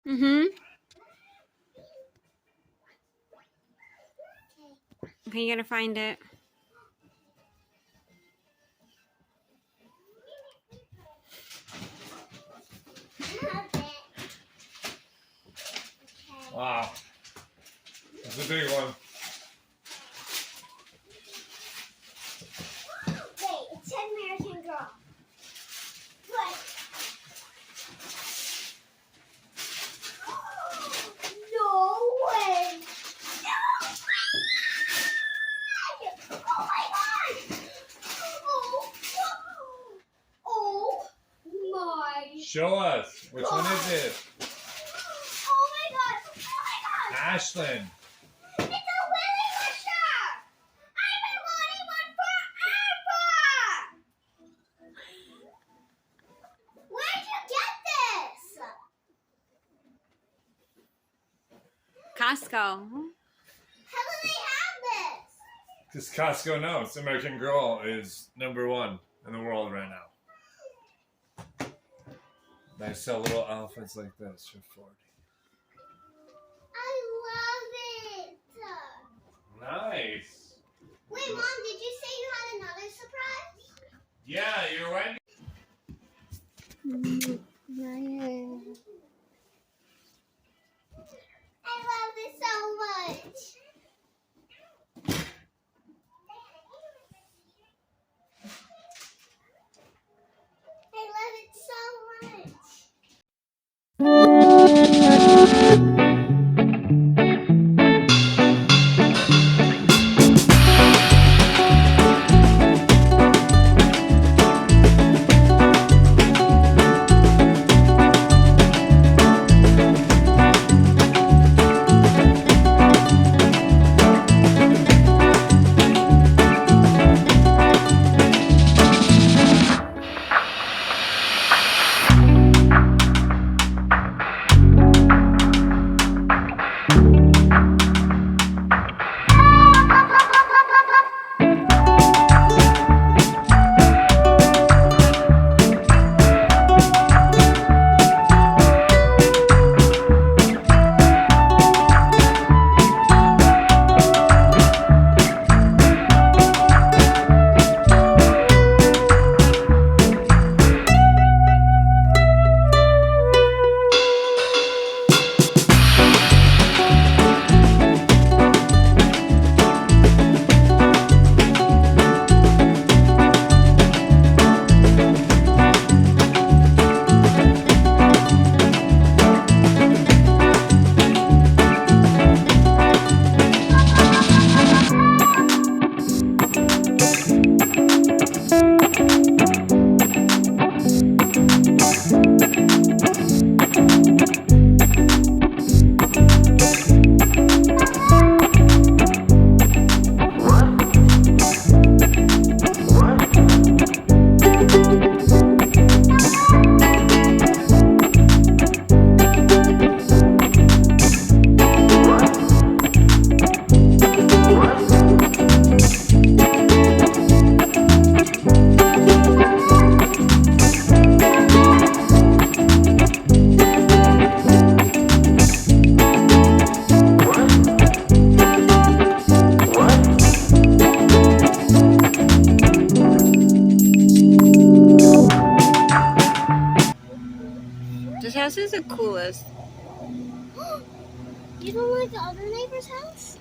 Mm-hmm. Okay, you gotta find it. Wow. That's a big one. Wait, it said American Girl. What? No way! No way! Oh my god! Oh my! Show us. Which one is it? Oh my god! Oh my god! Ashlyn. It's a Willy Wisher! I've been wanting one forever! Where'd you get this? Costco. How do they have this? Because Costco knows American Girl is #1 in the world right now. They sell little outfits like this for $40. I love it. Nice. Wait, Mom, did you say you had another surprise? Yeah, you're right. I love it so much. I love it so much. This house is the coolest. You don't like the other neighbor's house?